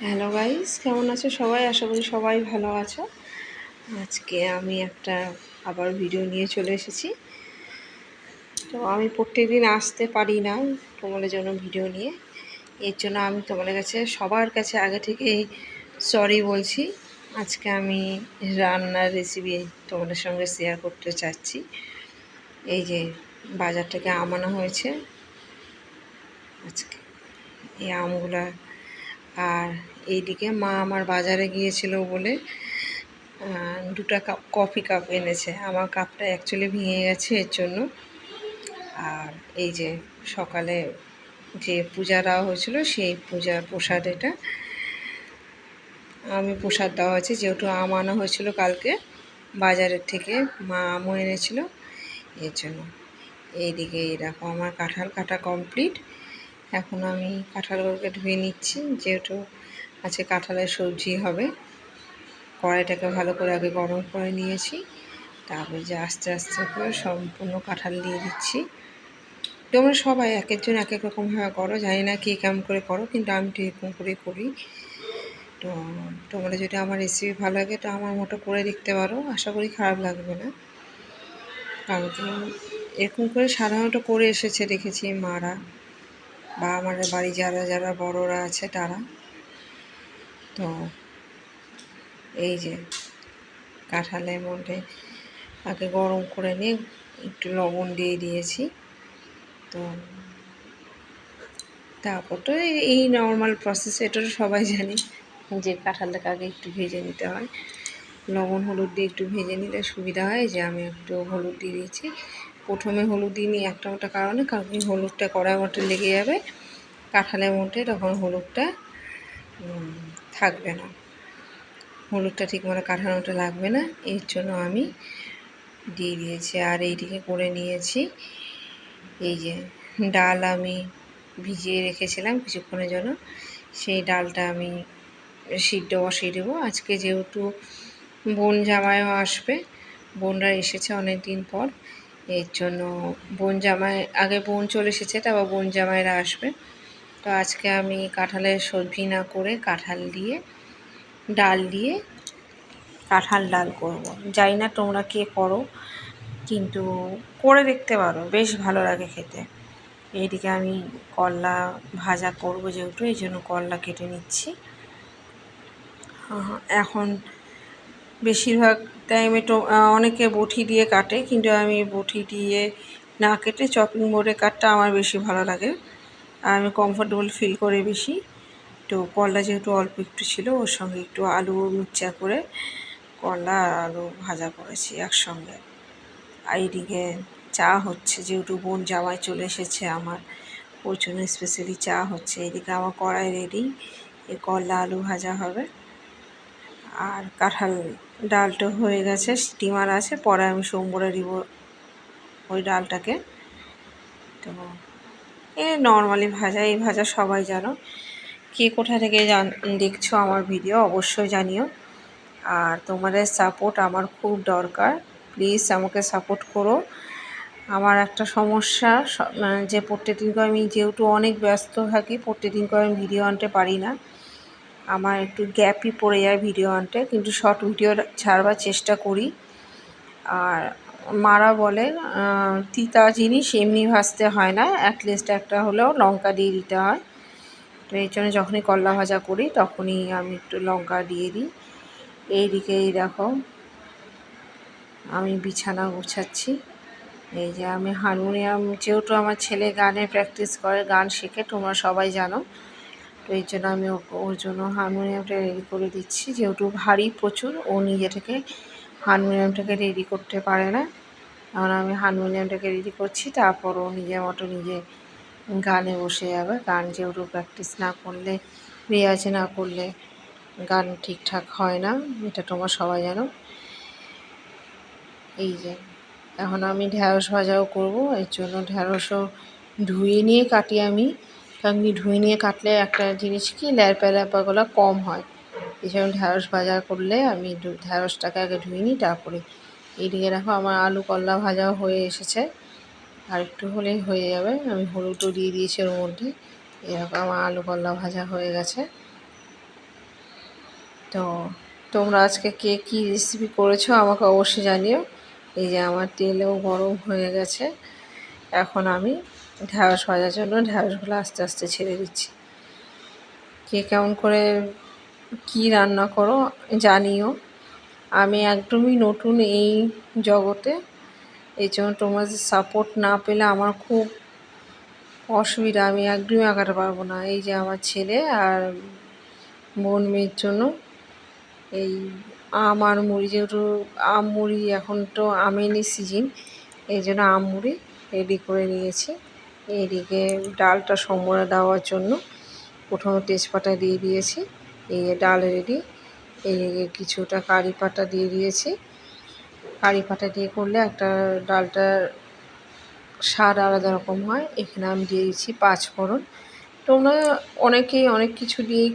Hello guys, কেমন আছো সবাই? আশা করি সবাই ভালো আছো। আজকে আমি একটা আবার ভিডিও নিয়ে চলে এসেছি। তো আমি প্রত্যেকদিন আসতে পারি না তোমাদের জন্য ভিডিও নিয়ে। এর জন্য আমি তোমাদের কাছে সবার কাছে আগে থেকেই সরি বলছি। আজকে আমি রান্নার রেসিপি তোমাদের সঙ্গে শেয়ার করতে চাচ্ছি। এই যে বাজার থেকে আম আনা হয়েছে আজকে, এই আমগুলা। আর এইদিকে মা আমার বাজারে গিয়েছিল বলে দুটো কফি কাপ এনেছে। আমার কাপটা অ্যাকচুয়ালি ভেঙে গেছে, এর জন্য। আর এই যে সকালে যে পূজা দেওয়া হয়েছিল, সেই পূজার প্রসাদ এটা। আমি প্রসাদ দেওয়া হয়েছে, যেহেতু আম আনা হয়েছিল কালকে বাজারের থেকে, মা আমও এনেছিল, এর জন্য। এইদিকে এরকম আমার কাঁঠাল কাটা কমপ্লিট। এখন আমি কাঁঠালগুলোকে ধুয়ে নিচ্ছি, যেহেতু আজকে কাঁঠালের সবজি হবে। কড়াইটাকে ভালো করে আগে গরম করে নিয়েছি, তারপরে যে আস্তে আস্তে করে সম্পূর্ণ কাঁঠাল দিয়ে দিচ্ছি। তোমরা সবাই এক একজন এক এক রকমভাবে করো, জানি না কে কেমন করে করো, কিন্তু আমি তো এরকম করেই করি। তো তোমরা যদি আমার রেসিপি ভালো লাগে তো আমার মতো করে দেখতে পারো, আশা করি খারাপ লাগবে না। কারণ কি এরকম করে সাধারণত করে এসেছে দেখেছি মারা, বা আমার বাড়ি যারা যারা বড়রা আছে তারা। তো এই যে কাঁঠালের মধ্যে আগে গরম করে নিয়ে একটু লবণ দিয়ে দিয়েছি। তো তারপর তো এই নর্মাল প্রসেস, এটা তো সবাই জানি যে কাঁঠালটাকে আগে একটু ভেজে নিতে হয়। লবণ হলুদ দিয়ে একটু ভেজে নিলে সুবিধা হয়। যে আমি একটু হলুদ দিয়ে দিয়েছি। প্রথমে হলুদ দিইনি একটা কারণে, কারণ হলুদটা কড়ার মধ্যে লেগে যাবে কাঁঠালের মধ্যে, তখন হলুদটা থাকবে না, হলুদটা ঠিক মতো কাঁঠালের মধ্যে লাগবে না, এর জন্য আমি দিয়ে দিয়েছি। আর এইদিকে করে নিয়েছি এই যে ডাল আমি ভিজিয়ে রেখেছিলাম কিছুক্ষণের জন্য, সেই ডালটা আমি সিদ্ধ বসিয়ে দেবো। আজকে যেহেতু বোন জামাইও আসবে, বোনরা এসেছে অনেক দিন পর, এর জন্য বোন জামাই আগে বোন চলে এসেছে, তারপর বোন জামাইরা আসবে। তো আজকে আমি কাঁঠালের সবজি না করে কাঁঠাল দিয়ে ডাল দিয়ে কাঁঠাল ডাল করব। জানি না তোমরা কে করো, কিন্তু করে দেখতে পারো, বেশ ভালো লাগে খেতে। এইদিকে আমি করলা ভাজা করব যেহেতু, এই জন্য করলা কেটে নিচ্ছি। এখন বেশিরভাগ টাইমে তো অনেকে বটি দিয়ে কাটে, কিন্তু আমি বটি দিয়ে না কেটে চপিং বোর্ডে কাটটা আমার বেশি ভালো লাগে, আর আমি কমফোর্টেবল ফিল করি বেশি। তো করলা যেহেতু অল্প একটু ছিল, ওর সঙ্গে একটু আলু মিক্সচার করে করলা আর আলু ভাজা করেছি একসঙ্গে। আর এইদিকে চা হচ্ছে, যেহেতু বোন জামাই চলে এসেছে আমার, ওর জন্য স্পেশালি চা হচ্ছে। এদিকে আমার কড়াই রেডি, এ করলা আলু ভাজা হবে। আর কাঁঠাল ডালটা হয়ে গেছে, স্টিমার আছে, পরে আমি সোমবারে দিব ওই ডালটাকে। তো নর্মালি ভাজা, এই ভাজা সবাই জানো। কে কোথা থেকে দেখছো আমার ভিডিও অবশ্যই জানিও। আর তোমাদের সাপোর্ট আমার খুব দরকার, প্লিজ আমাকে সাপোর্ট করো। আমার একটা সমস্যা, যে প্রত্যেকদিন করে আমি যেহেতু অনেক ব্যস্ত থাকি, প্রত্যেকদিন করে আমি ভিডিও আনতে পারি না, আমার একটু গ্যাপই পড়ে যায় ভিডিও আনতে, কিন্তু শর্ট ভিডিও ছাড়বার চেষ্টা করি। আর মারা বলে তিতা জিনিস এমনি ভাজতে হয় না, অ্যাটলিস্ট একটা হলেও লঙ্কা দিয়ে দিতে হয়। তো এই জন্য যখনই করলা ভাজা করি তখনই আমি একটু লঙ্কা দিয়ে দিই। এইদিকে দেখো আমি বিছানা গুছাচ্ছি। এই যে আমি হারমোনিয়াম, যেহেতু আমার ছেলে গানে প্র্যাকটিস করে, গান শেখে, তোমরা সবাই জানো। তো এই জন্য আমি ওর জন্য হারমোনিয়ামটা রেডি করে দিচ্ছি, যেহেতু ভারী প্রচুর, ও নিজে থেকে হারমোনিয়ামটাকে রেডি করতে পারে না। এখন আমি হারমোনিয়ামটাকে রেডি করছি, তারপর ও নিজের মতো নিজে গানে বসে যাবে। গান যেহেতু প্র্যাকটিস না করলে, রেয়াজ না করলে গান ঠিকঠাক হয় না, এটা তোমরা সবাই জানো। এই যে এখন আমি ঢ্যাঁড়স ভাজাও করব, এর জন্য ঢ্যাঁড়সও ধুয়ে নিয়ে কাটি আমি, কারণ কি ধুয়ে নিয়ে কাটলে একটা জিনিস কি ল্যাপাগুলো কম হয়। এই জন্য ঢ্যাঁড়স ভাজা করলে আমি ঢ্যাঁড়সটাকে আগে ধুয়ে নিই, তারপরে এইদিকে দেখো আমার আলু করলা ভাজাও হয়ে এসেছে, আর একটু হলেই হয়ে যাবে। আমি হলুদও দিয়ে দিয়েছি ওর মধ্যে। এরকম আমার আলু করলা ভাজা হয়ে গেছে। তো তোমরা আজকে কে কী রেসিপি করেছো আমাকে অবশ্যই জানিও। এই যে আমার তেলও গরম হয়ে গেছে, এখন আমি ঢ্যাঁড়স ভাজার জন্য ঢ্যাঁড়সগুলো আস্তে আস্তে ছেড়ে দিচ্ছি। কে কেমন করে কী রান্না করো জানিও। আমি একদমই নতুন এই জগতে, এই জন্য তোমাদের সাপোর্ট না পেলে আমার খুব অসুবিধা, আমি একদমই আঁকাতে পারবো না। এই যে আমার ছেলে আর বোন মেয়ের জন্য এই আম আর মুড়ি, যেহেতু আম মুড়ি এখন তো আমেরই সিজন, এই জন্য আম মুড়ি রেডি করে নিয়েছি। এইদিকে ডালটা সম্বরে দেওয়ার জন্য প্রথমে তেজপাতা দিয়ে দিয়েছি, এই ডাল রেডি। এইদিকে কিছুটা কারি পাতা দিয়ে দিয়েছি, কারি পাতা দিয়ে করলে একটা ডালটার স্বাদ আলাদা রকম হয়। এখানে আমি দিয়ে দিচ্ছি 5 ফোড়ন। তোমরা অনেকেই অনেক কিছু দিয়েই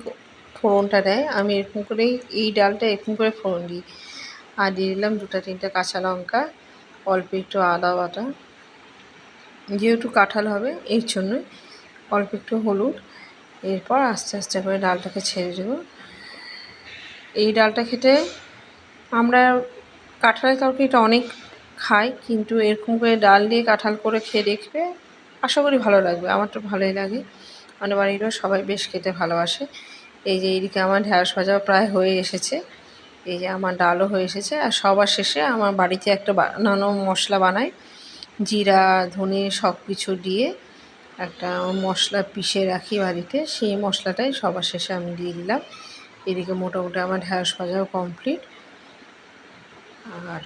ফোড়নটা দেয়, আমি এরকম করেই এই ডালটা এরকম করে ফোড়ন দিই। আর দিয়ে দিলাম 2-3টে কাঁচা লঙ্কা, অল্প একটু আদা বাটা, যেহেতু কাঁঠাল হবে এর জন্যই অল্প একটু হলুদ। এরপর আস্তে আস্তে করে ডালটাকে ছেড়ে দেবো। এই ডালটা খেতে আমরা কাঁঠালের তরকারিটা অনেক খাই, কিন্তু এরকম করে ডাল দিয়ে কাঁঠাল করে খেয়ে দেখবে, আশা করি ভালো লাগবে। আমার তো ভালোই লাগে, আমাদের বাড়িরও সবাই বেশ খেতে ভালোবাসে। এই যে এইদিকে আমার ঢ্যাঁড়স ভাজাও প্রায় হয়ে এসেছে, এই যে আমার ডালও হয়ে এসেছে। আর সবার শেষে আমার বাড়িতে একটা বানানো মশলা বানাই, জিরা ধনে সব কিছু দিয়ে একটা মশলা পিষে রাখি বাড়িতে, সেই মশলাটাই সবার শেষে আমি দিয়ে দিলাম। এদিকে মোটামুটি আমার ঢ্যাঁড়স ভাজাও কমপ্লিট। আর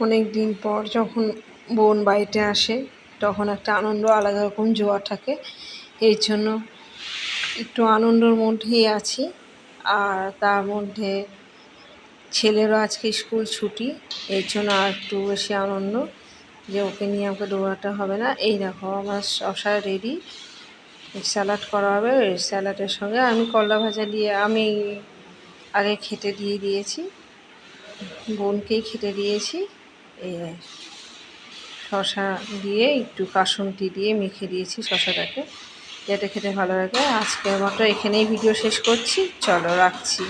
অনেক দিন পর যখন বোন বাড়িতে আসে তখন একটা আনন্দ আলাদা রকম জোয়ার থাকে, এই জন্য একটু আনন্দের মধ্যেই আছি। আর তার মধ্যে ছেলেরও আজকে স্কুল ছুটি, এর জন্য আর একটু বেশি আনন্দ যে ওকে নিয়ে আমাকে দৌড়াতে হবে না। এই দেখো আমার শসা রেডি, স্যালাড করা হবে। এই স্যালাডের সঙ্গে আমি করলা ভাজা দিয়ে আমি আগে খেতে দিয়ে দিয়েছি, বোনকেই খেতে দিয়েছি। এই শসা দিয়ে একটু কাসুন্দি দিয়ে মেখে দিয়েছি শসাটাকে, যাতে খেতে ভালো লাগে। আজকের মতো এখানেই ভিডিও শেষ করছি, চলো রাখছি।